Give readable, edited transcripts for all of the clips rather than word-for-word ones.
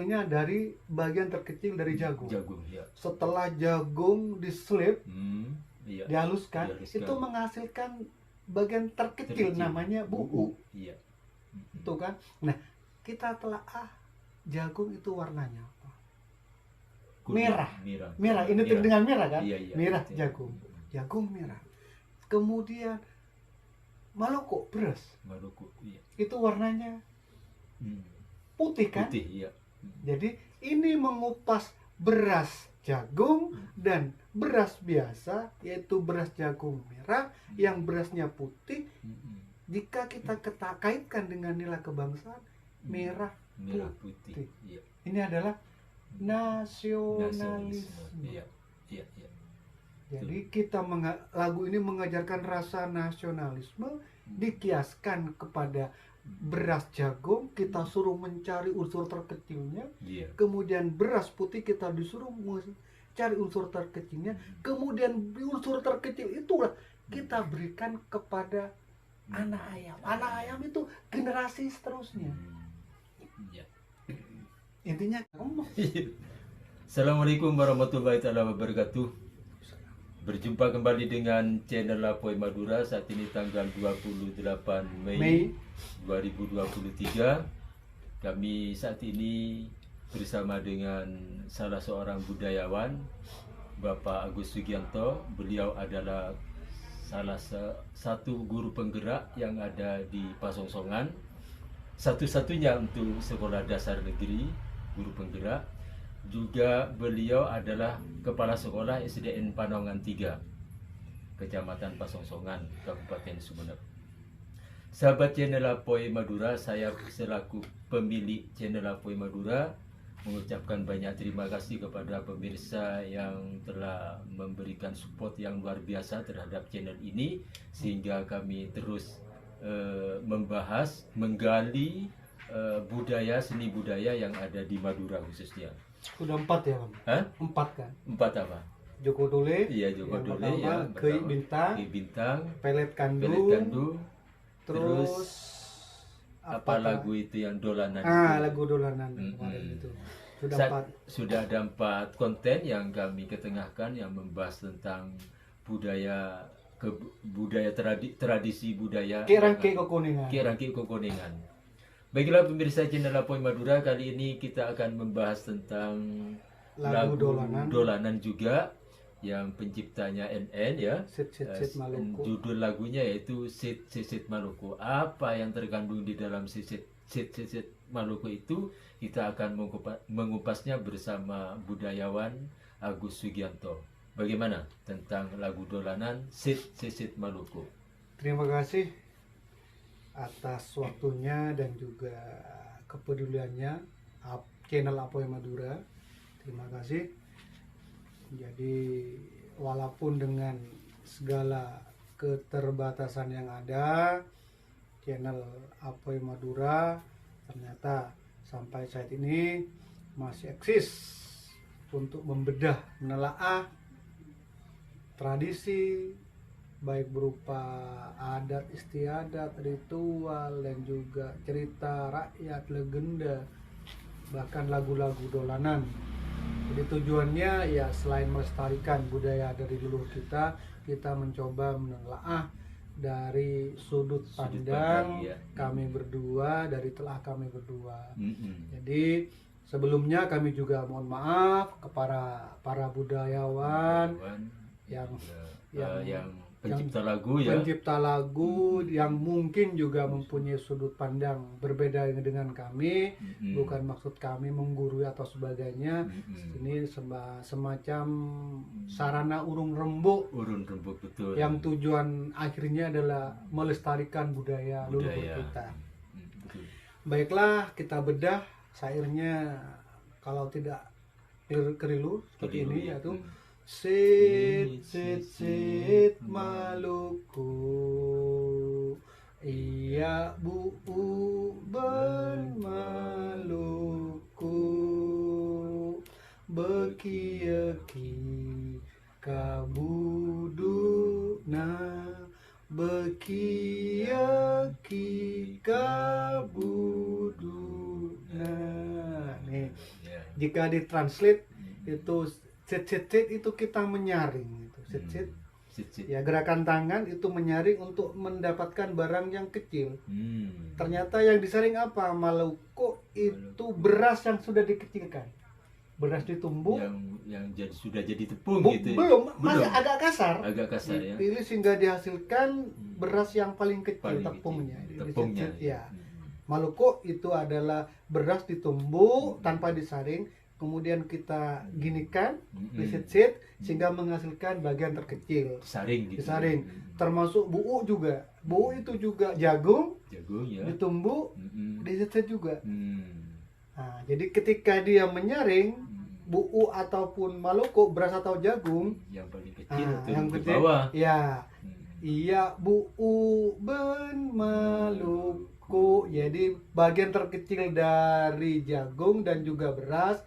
artinya dari bagian terkecil dari jagung. Jagung, ya. Setelah jagung diselip, Iya. dihaluskan, itu menghasilkan bagian terkecil namanya buu. Iya. Itu kan. Nah, kita telaah jagung itu warnanya apa? Merah. Merah. Ini dengan merah kan? Iya, merah jagung. Jagung merah. Kemudian Maluku beras. Maluku, iya. Itu warnanya putih kan? Putih, iya. Jadi ini mengupas beras jagung dan beras biasa, yaitu beras jagung merah yang berasnya putih. Jika kita kaitkan dengan nilai kebangsaan, merah putih. Iya. Ini adalah nasionalisme. Iya. Jadi kita lagu ini mengajarkan rasa nasionalisme, dikiaskan kepada beras jagung, kita suruh mencari unsur terkecilnya. Kemudian beras putih kita disuruh mencari unsur terkecilnya. Kemudian unsur terkecil itulah kita berikan kepada anak ayam. Anak ayam itu generasi seterusnya. Intinya Assalamualaikum warahmatullahi wabarakatuh. Berjumpa kembali dengan channel Apoy Madura. Saat ini tanggal 28 Mei 2023. Kami saat ini bersama dengan salah seorang budayawan, Bapak Agus Sugianto. Beliau adalah salah satu guru penggerak yang ada di Pasongsongan, satu-satunya untuk sekolah dasar negeri guru penggerak. Juga beliau adalah kepala sekolah SDN Panongan 3, Kecamatan Pasongsongan, Kabupaten Sumeneb. Sahabat channel Apoy Madura, saya selaku pemilik channel Apoy Madura mengucapkan banyak terima kasih kepada pemirsa yang telah memberikan support yang luar biasa terhadap channel ini, sehingga kami terus membahas, menggali budaya, seni budaya yang ada di Madura khususnya. Sudah 4 ya, Bang? Hah? 4 kan? 4 apa? Joko Dole. Iya, Joko Dole ya. Kei Bintang. Pelet Kandu. Terus apa lagu itu yang dolanan? Lagu dolanan kemarin itu. Sudah ada 4 konten yang kami ketengahkan yang membahas tentang budaya tradisi budaya Kirangki Kokuningan. Baiklah pemirsa channel Apoy Madura, kali ini kita akan membahas tentang lagu dolanan juga yang penciptanya NN ya. Sit Maluku. Judul lagunya yaitu Sit Maluku. Apa yang terkandung di dalam Sit Maluku itu kita akan mengupasnya bersama budayawan Agus Sugianto. Bagaimana tentang lagu dolanan Sit Maluku? Terima kasih atas waktunya dan juga kepeduliannya channel Apoy Madura. Terima kasih. Jadi walaupun dengan segala keterbatasan yang ada, channel Apoy Madura ternyata sampai saat ini masih eksis untuk membedah, menelaah tradisi, baik berupa adat istiadat, ritual, dan juga cerita rakyat, legenda, bahkan lagu-lagu dolanan. Jadi tujuannya ya selain melestarikan budaya dari leluhur kita mencoba menelaah dari sudut pandang kami berdua, dari telah kami berdua. Jadi sebelumnya kami juga mohon maaf kepada para budayawan yang pencipta lagu yang mungkin juga mempunyai sudut pandang berbeda dengan kami. Bukan maksud kami menggurui atau sebagainya. Ini semacam sarana urung rembuk betul, yang tujuan akhirnya adalah melestarikan budaya leluhur kita. Baiklah, kita bedah syairnya, kalau tidak keliru seperti ini, yaitu Sit Maluku, iya bu bermaluku, bekieki kabuduna, bekieki kabuduna. Nah, nih Ya. jika ditranslate itu sit itu kita menyaring itu. Sit Sit. ya, gerakan tangan itu menyaring untuk mendapatkan barang yang kecil. Hmm. Ternyata yang disaring apa? Maluku itu beras yang sudah dikecilkan. Beras ditumbuk yang sudah jadi tepung gitu. belum, masih agak kasar. Agak kasar ya. Dipilih sehingga dihasilkan beras yang paling kecil, tepungnya. Tepungnya. Ya. Maluku itu adalah beras ditumbuk tanpa disaring, kemudian kita ginikan, disit sehingga menghasilkan bagian terkecil. Disaring gitu. Disaring. Termasuk buu juga. Buu itu juga jagung ya. ditumbuk, disit juga. Hmm. Nah, jadi ketika dia menyaring buu ataupun maluku, beras atau jagung, yang paling kecil itu yang di kecil, bawah. ya, iya buu ben maluku. Jadi bagian terkecil dari jagung dan juga beras,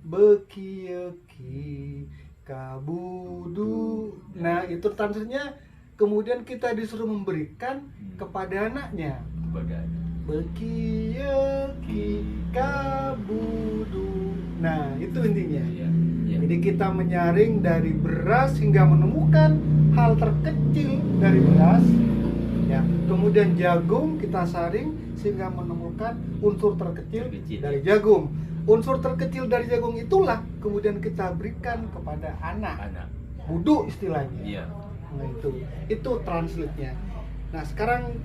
bekieki kabudu. Nah, itu translate-nya kemudian kita disuruh memberikan kepada anaknya. Bekieki kabudu. Nah, itu intinya. Ya. Jadi kita menyaring dari beras hingga menemukan hal terkecil dari beras. Ya, kemudian jagung kita saring sehingga menemukan unsur terkecil dari jagung. Unsur terkecil dari jagung itulah kemudian kita berikan kepada anak. Budu istilahnya. Iya. Nah, itu translate-nya. Nah, sekarang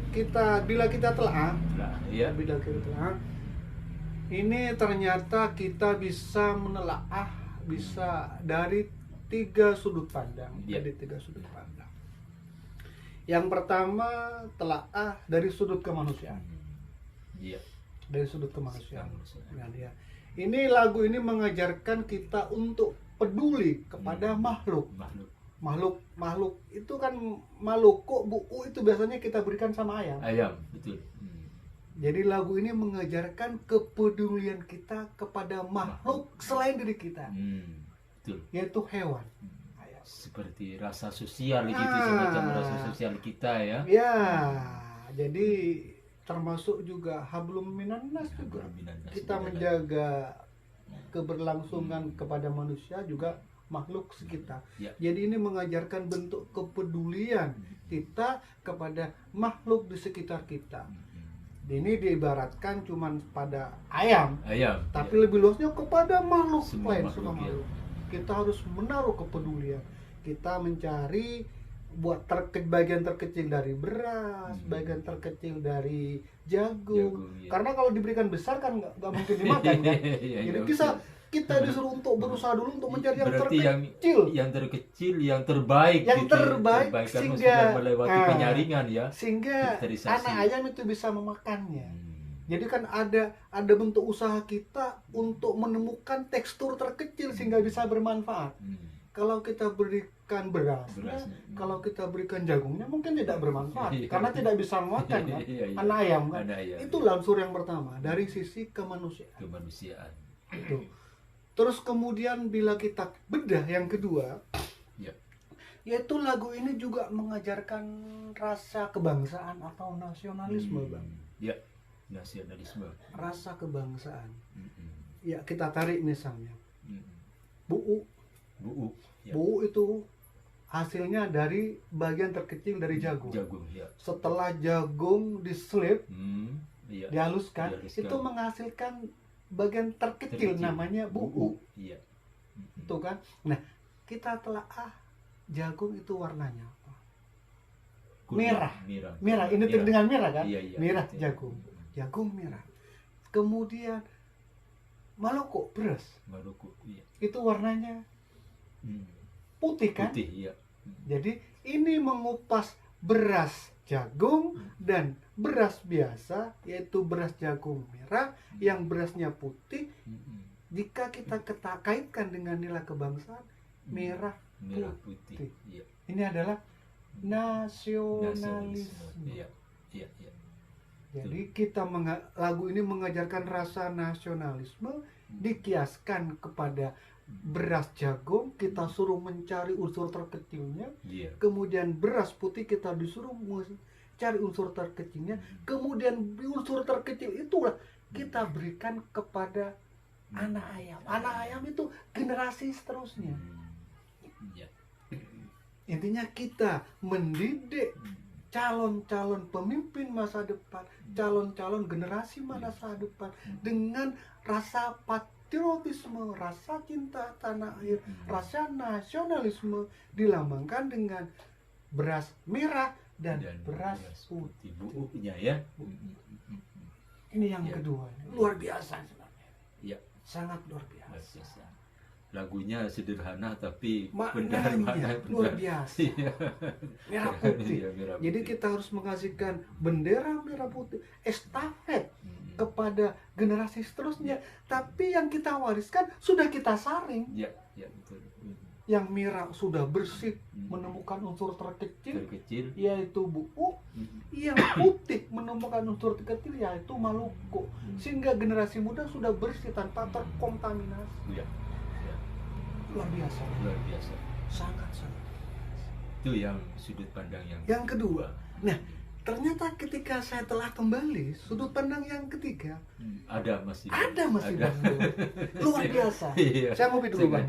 bila kita telah, ini ternyata kita bisa menelaah dari 3 sudut pandang. Dari 3 sudut pandang. Yang pertama telaah dari sudut kemanusiaan. Iya. Dari sudut kemanusiaan. Ya. Ini lagu ini mengajarkan kita untuk peduli kepada makhluk itu kan. Maluku, buu itu biasanya kita berikan sama ayam, betul. Jadi lagu ini mengajarkan kepedulian kita kepada makhluk selain diri kita, betul. Yaitu hewan. Seperti rasa sosial gitu, semacam rasa sosial kita ya. Ya, jadi termasuk juga hablum minan nas juga. Kita menjaga keberlangsungan kepada manusia juga makhluk sekitar. Ya. Jadi ini mengajarkan bentuk kepedulian kita kepada makhluk di sekitar kita. Ini diibaratkan cuman pada ayam, tapi lebih luasnya kepada makhluk lain, semua makhluk. Kita harus menaruh kepedulian. Kita mencari buat bagian terkecil dari beras, bagian terkecil dari jagung. Karena kalau diberikan besar kan nggak mungkin dimakan kan. Jadi kita disuruh untuk berusaha dulu untuk mencari yang terkecil. Yang terkecil, yang terbaik. Sehingga melewati penyaringan ya. Sehingga anak ayam itu bisa memakannya. Jadi kan ada bentuk usaha kita untuk menemukan tekstur terkecil sehingga bisa bermanfaat. Kalau kita berikan berasnya, kalau kita berikan jagungnya mungkin tidak bermanfaat karena tidak bisa memakan kan? Anak ayam kan. Itulah unsur yang pertama dari sisi kemanusiaan. Itu. Terus kemudian bila kita bedah yang kedua, yaitu lagu ini juga mengajarkan rasa kebangsaan atau nasionalisme, Bang. Ya, nasionalisme. Rasa kebangsaan. Ya, kita tarik misalnya. Buu. Buu itu hasilnya dari bagian terkecil dari jagung. Setelah jagung diselip, dihaluskan, itu menghasilkan bagian terkecil namanya buu. Itu kan. Nah, kita telaah jagung itu warnanya apa? Merah. Ini dengan merah kan? Merah jagung. Jagung merah. Kemudian Maluku beras. Itu warnanya putih kan? Jadi ini mengupas beras jagung dan beras biasa, yaitu beras jagung merah yang berasnya putih. Jika kita kaitkan dengan nilai kebangsaan, merah putih. Ini adalah nasionalisme. Jadi lagu ini mengajarkan rasa nasionalisme, dikiaskan kepada beras jagung, kita suruh mencari unsur terkecilnya. Kemudian beras putih kita disuruh cari unsur terkecilnya. Kemudian unsur terkecil itulah kita berikan kepada anak ayam. Anak ayam itu generasi seterusnya. Ya. Intinya kita mendidik calon-calon pemimpin masa depan, calon-calon generasi masa depan dengan rasa patriotisme, rasa cinta tanah air, rasa nasionalisme dilambangkan dengan beras merah dan beras putih. Buunya ya. Ini yang kedua, luar biasa sebenarnya. Ya. Sangat luar biasa. Lagunya sederhana tapi maknanya luar biasa. Merah putih. Merah putih. Jadi kita harus mengasihkan bendera merah putih, estafet kepada generasi seterusnya. Tapi yang kita wariskan sudah kita saring. Ya, betul. Yang merah sudah bersih, menemukan unsur terkecil yaitu buuk. Yang putih menemukan unsur terkecil yaitu Maluku. Sehingga generasi muda sudah bersih tanpa terkontaminasi. Luar biasa. Sangat. Itu yang sudut pandang yang kedua. Nah, ternyata ketika saya telah kembali, sudut pandang yang ketiga masih luar biasa. Saya ngopi dulu, Bang.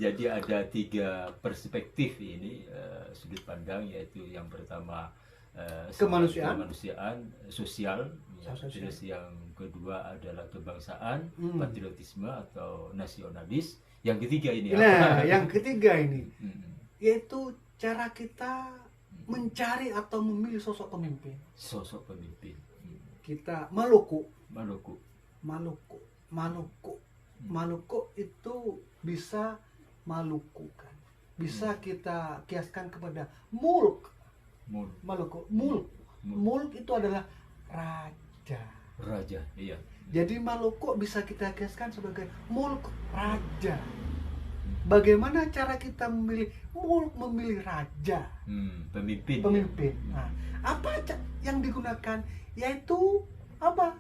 Jadi ada 3 perspektif ini sudut pandang, yaitu yang pertama kemanusiaan sosial. Terus yang kedua adalah kebangsaan, patriotisme atau nasionalis. Yang ketiga ini yang ketiga ini yaitu cara kita mencari atau memilih sosok pemimpin. Kita Maluku itu bisa Maluku kan. Bisa kita kiaskan kepada mulk. Mulk itu adalah raja, iya. Jadi Maluku bisa kita kiaskan sebagai mulk, raja. Bagaimana cara kita memilih mulk, memilih raja, pemimpin. Nah, apa yang digunakan? Yaitu apa?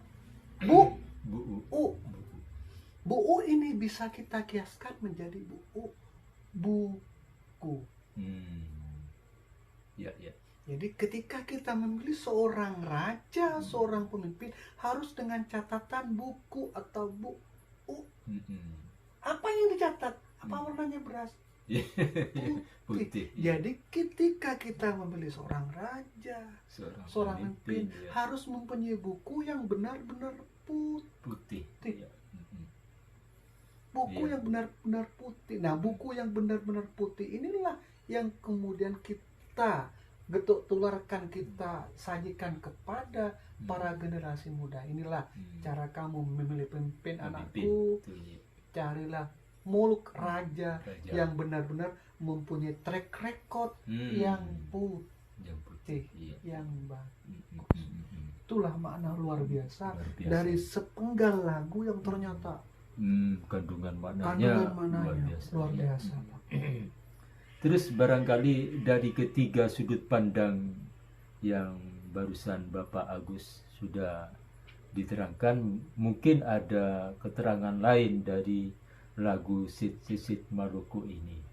Bu'u ini bisa kita kiaskan menjadi buku. Ya. Jadi ketika kita memilih seorang raja, seorang pemimpin, harus dengan catatan buku atau buku. Apa yang dicatat? Apa warnanya beras? Putih. Jadi ketika kita memilih seorang raja, seorang pemimpin, harus mempunyai buku yang benar-benar putih. Buku yang benar-benar putih. Nah, buku yang benar-benar putih inilah yang kemudian kita tularkan, kita sajikan kepada para generasi muda. Inilah cara kamu memilih pemimpin anakku. Carilah mulk, raja yang benar-benar mempunyai track record yang putih, yang bagus. Itulah makna luar biasa dari sepenggal lagu yang ternyata kandungan maknanya luar biasa. Terus barangkali dari ketiga sudut pandang yang barusan Bapak Agus sudah diterangkan, mungkin ada keterangan lain dari lagu Sisit Maluku ini.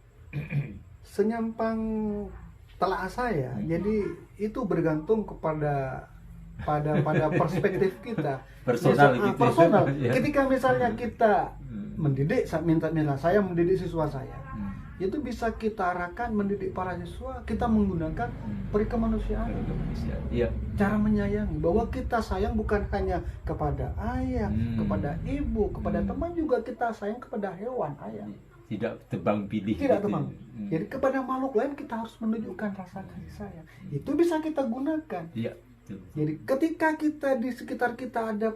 Senyampang telah saya, jadi itu bergantung kepada pada perspektif kita personal. Ketika misalnya kita mendidik, saya mendidik siswa saya, itu bisa kita arahkan mendidik para siswa, kita menggunakan perikemanusiaan. Cara menyayangi, bahwa kita sayang bukan hanya kepada ayah, kepada ibu, kepada teman, juga kita sayang kepada hewan ayah. Tidak tebang pilih. Jadi kepada makhluk lain kita harus menunjukkan rasa kasih sayang. Itu bisa kita gunakan. Jadi ketika kita di sekitar kita ada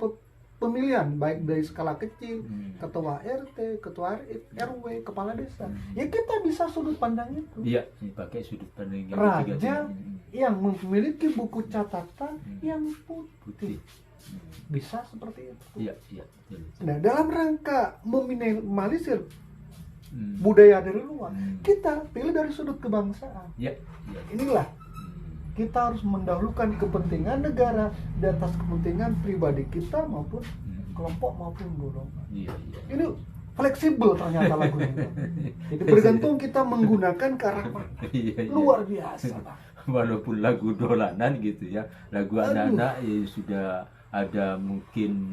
pemilihan, baik dari skala kecil, ketua RT, ketua RW, kepala desa, ya kita bisa sudut pandang itu. Iya, pakai sudut pandang yang raja yang memiliki buku catatan yang putih. Bisa seperti itu. Iya. Nah, dalam rangka meminimalisir budaya dari luar, kita pilih dari sudut kebangsaan. Inilah kita harus mendahulukan kepentingan negara di atas kepentingan pribadi kita maupun kelompok maupun golongan. Ini fleksibel ternyata lagu ini. Jadi bergantung kita menggunakan ke arah mana. Luar biasa. Walaupun lagu dolanan gitu ya, lagu anak-anak ya sudah ada mungkin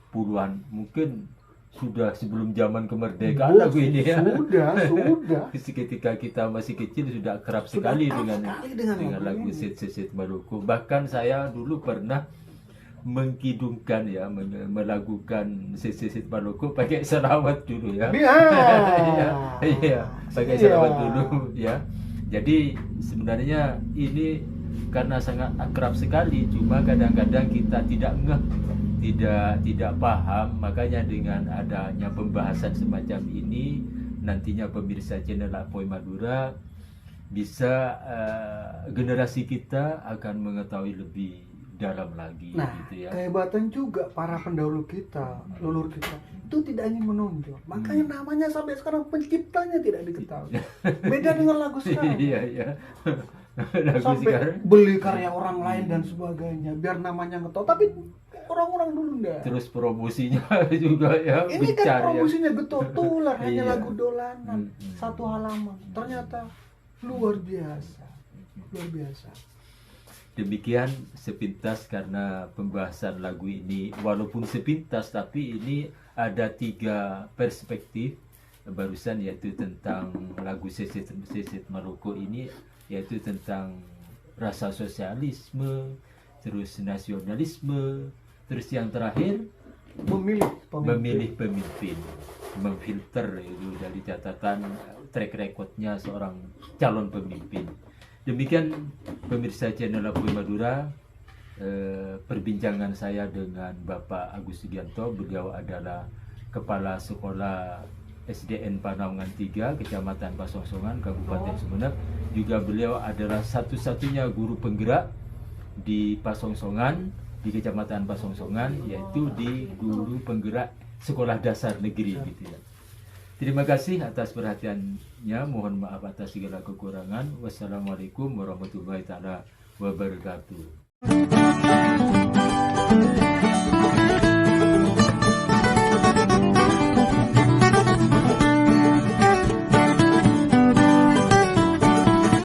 puluhan, mungkin sudah sebelum zaman kemerdekaan lagu ini ya. Sudah. Ketika kita masih kecil sudah kerap sekali dengan lagu Seset Maluku. Bahkan saya dulu pernah mengkidungkan ya, melakukan Seset Maluku pakai selawat dulu ya. Iya, pakai selawat dulu ya. Jadi sebenarnya ini karena sangat akrab sekali, cuma kadang-kadang kita tidak ngeh, tidak paham. Makanya dengan adanya pembahasan semacam ini, nantinya pemirsa channel Apoy Madura bisa generasi kita akan mengetahui lebih dalam lagi. Nah, gitu ya. kehebatan juga para pendahulu kita, leluhur kita itu tidak ingin menonjol. Makanya namanya sampai sekarang penciptanya tidak diketahui. Beda dengan lagu sekarang. Iya. Lagu Sampai sekarang beli karya orang lain dan sebagainya biar namanya ngetop, tapi orang-orang dulu enggak. terus promosinya juga ya. Ini gencar, kan promosinya getol tular, hanya Iya. lagu dolanan satu halaman. Ternyata luar biasa. Demikian sepintas karena pembahasan lagu ini, walaupun sepintas tapi ini ada 3 perspektif barusan, yaitu tentang lagu Seset Maluku ini, yaitu tentang rasa sosialisme, terus nasionalisme, terus yang terakhir memilih pemimpin, memfilter itu dari catatan track recordnya seorang calon pemimpin. Demikian pemirsa channel Apoy Madura, perbincangan saya dengan Bapak Agus Sugianto. Beliau adalah Kepala Sekolah SDN Panaungan 3, Kecamatan Pasongsongan, Kabupaten Sumeneb. Juga beliau adalah satu-satunya guru penggerak di Pasongsongan, di Kecamatan Pasongsongan, yaitu di guru penggerak Sekolah Dasar Negeri gitu ya. Terima kasih atas perhatiannya. Mohon maaf atas segala kekurangan. Wassalamualaikum warahmatullahi taala wabarakatuh.